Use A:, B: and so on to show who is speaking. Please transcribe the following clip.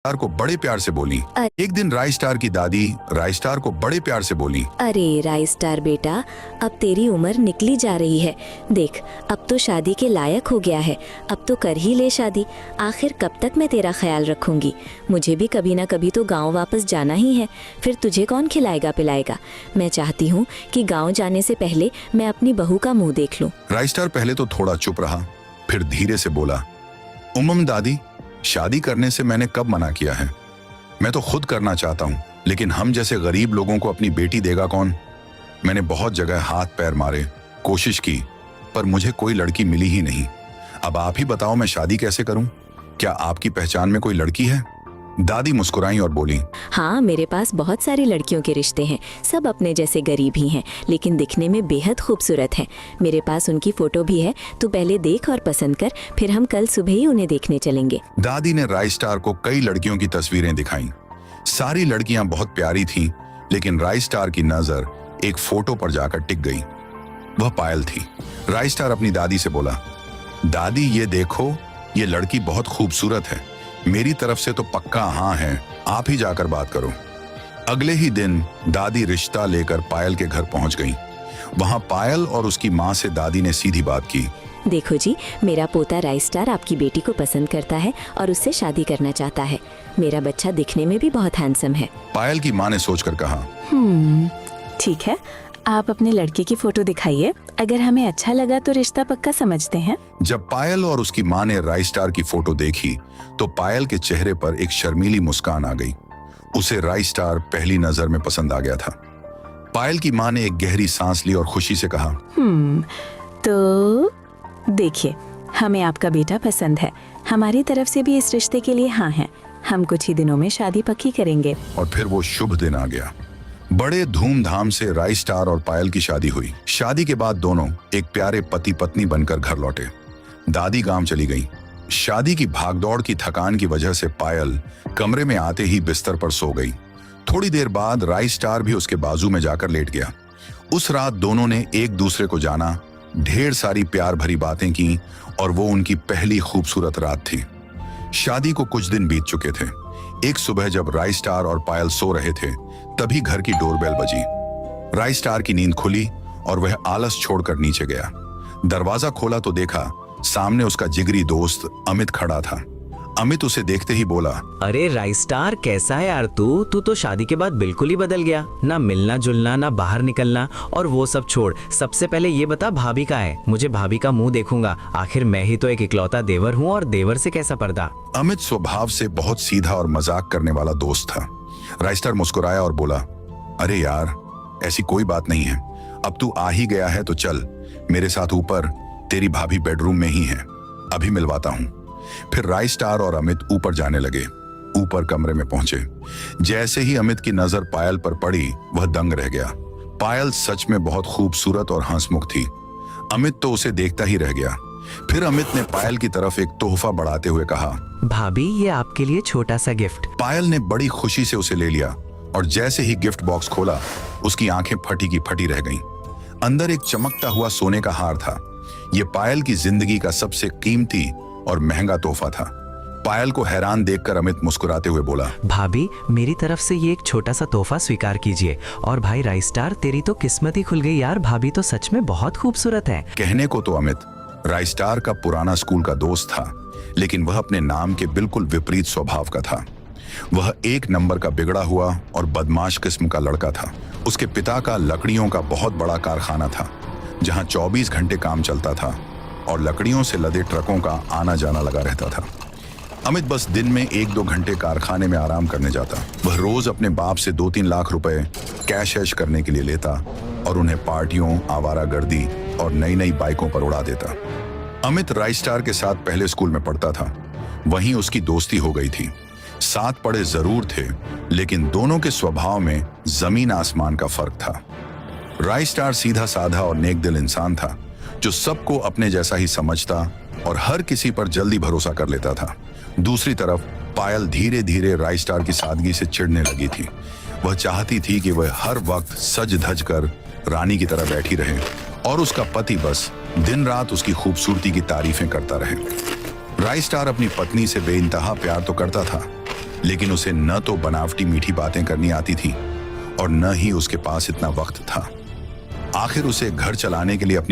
A: Star को बड़े प्यार से बोली। एक दिन राय स्टार की दादी राय स्टार को बड़े प्यार से बोली,
B: अरे राय स्टार बेटा, अब तेरी उम्र निकली जा रही है। देख, अब तो शादी के लायक हो गया है। अब तो कर ही ले शादी। आखिर कब तक मैं तेरा ख्याल रखूंगी? मुझे भी कभी ना कभी तो गांव वापस जाना ही है। फिर तुझे कौन खिलाएगा पिलाएगा? मैं चाहती हूँ कि गाँव जाने से पहले मैं अपनी बहू का मुँह देख लूँ।
A: राय स्टार पहले तो थोड़ा चुप रहा, फिर धीरे से बोला, दादी, शादी करने से मैंने कब मना किया है? मैं तो खुद करना चाहता हूँ, लेकिन हम जैसे गरीब लोगों को अपनी बेटी देगा कौन? मैंने बहुत जगह हाथ पैर मारे, कोशिश की, पर मुझे कोई लड़की मिली ही नहीं। अब आप ही बताओ, मैं शादी कैसे करूं? क्या आपकी पहचान में कोई लड़की है? दादी मुस्कुराई और बोली,
B: हाँ, मेरे पास बहुत सारी लड़कियों के रिश्ते हैं। सब अपने जैसे गरीब ही हैं, लेकिन दिखने में बेहद खूबसूरत हैं। मेरे पास उनकी फोटो भी है। तू पहले देख और पसंद कर, फिर हम कल सुबह ही उन्हें देखने चलेंगे।
A: दादी ने राय स्टार को कई लड़कियों की तस्वीरें दिखाईं। सारी लड़कियां बहुत प्यारी थीं, लेकिन राय स्टार की नजर एक फोटो पर जाकर टिक गई। वह पायल थी। राय स्टार अपनी दादी से बोला, दादी ये देखो, ये लड़की बहुत खूबसूरत है। मेरी तरफ से तो पक्का हाँ है, आप ही जाकर बात करो। अगले ही दिन दादी रिश्ता लेकर पायल के घर पहुंच गई। वहां पायल और उसकी माँ से दादी ने सीधी बात की,
B: देखो जी, मेरा पोता राय स्टार आपकी बेटी को पसंद करता है और उससे शादी करना चाहता है। मेरा बच्चा दिखने में भी बहुत हैंडसम है।
A: पायल की माँ ने सोचकर कहा,
C: ठीक है, आप अपने लड़के की फोटो दिखाइए। अगर हमें अच्छा लगा तो रिश्ता पक्का समझते हैं।
A: जब पायल और उसकी माँ ने राय स्टार की फोटो देखी तो पायल के चेहरे पर एक शर्मीली मुस्कान आ गई। उसे राय स्टार पहली नजर में पसंद आ गया था। पायल की माँ ने एक गहरी सांस ली और खुशी से कहा,
C: तो देखिए, हमें आपका बेटा पसंद है। हमारी तरफ से भी इस रिश्ते के लिए हाँ है। हम कुछ ही दिनों में शादी पक्की करेंगे।
A: और फिर वो शुभ दिन आ गया। बड़े धूमधाम से राय स्टार और पायल की शादी हुई। शादी के बाद दोनों एक प्यारे पति पत्नी बनकर घर लौटे। दादी गांव चली गई। शादी की भागदौड़ की थकान की वजह से पायल कमरे में आते ही बिस्तर पर सो गई। थोड़ी देर बाद राय स्टार भी उसके बाजू में जाकर लेट गया। उस रात दोनों ने एक दूसरे को जाना, ढेर सारी प्यार भरी बातें की और वो उनकी पहली खूबसूरत रात थी। शादी को कुछ दिन बीत चुके थे। एक सुबह जब राय स्टार और पायल सो रहे थे, तभी घर की डोरबेल बजी। राय स्टार की नींद खुली और वह आलस छोड़कर नीचे गया। दरवाजा खोला तो देखा सामने उसका जिगरी दोस्त अमित खड़ा था। अमित उसे देखते ही बोला,
D: अरे राय स्टार, कैसा है यार तू तो शादी के बाद बिल्कुल ही बदल गया। ना मिलना जुलना, ना बाहर निकलना, और वो सब छोड़। सबसे पहले ये बता, भाभी कहाँ है? मुझे भाभी का मुंह देखूंगा। आखिर मैं ही तो एक इकलौता देवर हूँ, और देवर से कैसा पर्दा।
A: अमित स्वभाव से बहुत सीधा और मजाक करने वाला दोस्त था। राय स्टार मुस्कुराया और बोला, अरे यार, ऐसी कोई बात नहीं है। अब तू आ ही गया है तो चल मेरे साथ ऊपर, तेरी भाभी बेडरूम में ही है, अभी मिलवाता हूँ। फिर राय स्टार और अमित ऊपर जाने लगे। ऊपर कमरे में पहुंचे। जैसे ही अमित की नजर पायल पर पड़ी, वह दंग रह गया। पायल सच में बहुत खूबसूरत और हंसमुख थी। अमित तो उसे देखता ही रह गया। फिर अमित ने पायल की तरफ एक तोहफा बढ़ाते हुए कहा,
D: भाभी, ये आपके लिए छोटा सा गिफ्ट।
A: पायल ने बड़ी खुशी से उसे ले लिया और जैसे ही गिफ्ट बॉक्स खोला, उसकी आंखें फटी की फटी रह गईं। अंदर एक चमकता हुआ सोने का हार था। यह पायल की जिंदगी का सबसे कीमती और महंगा तोहफा था। पायल को हैरान देखकर अमित मुस्कुराते हुए बोला,
D: भाभी, मेरी तरफ से ये एक छोटा सा तोहफा स्वीकार कीजिए। और भाई राय स्टार, तेरी तो किस्मत ही खुल गई यार। भाभी तो सच में बहुत खूबसूरत है।
A: कहने को तो अमित राय स्टार का पुराना स्कूल का दोस्त था, लेकिन वह अपने नाम के बिल्कुल विपरीत स्वभाव का था। वह एक नंबर का बिगड़ा हुआ और बदमाश किस्म का लड़का था। उसके पिता का लकड़ियों का बहुत बड़ा कारखाना था, जहां 24 घंटे काम चलता था और लकड़ियों से लदे ट्रकों का आना जाना लगा रहता था। अमित बस दिन में 1-2 घंटे कारखाने में आराम करने जाता। वह रोज अपने बाप से 2-3 लाख रुपए कैश ऐश करने के लिए लेता और उन्हें पार्टियों, आवारागर्दी और नई नई बाइकों पर उड़ा देता। अमित राय स्टार के साथ पहले स्कूल में पढ़ता था। वहीं उसकी दोस्ती हो गई थी। साथ पढ़े जरूर थे, लेकिन दोनों के स्वभाव में जमीन आसमान का फर्क था। राय स्टार सीधा साधा और नेक दिल इंसान था, जो सबको अपने जैसा ही समझता और हर किसी पर जल्दी भरोसा कर लेता था। दूसरी तरफ पायल धीरे धीरे राय स्टार की सादगी से चिढ़ने लगी थी। वह चाहती थी कि वह हर वक्त सज धज कर रानी की तरह बैठी रहे और उसका पति बस दिन रात उसकी खूबसूरती की तारीफें करता रहे। राय स्टार अपनी पत्नी से बेइंतहा प्यार तो करता था, लेकिन उसे न तो बनावटी मीठी बातें करनी आती थी और न ही उसके पास इतना वक्त था। आखिर उसे घर चलाने के लिए अपनी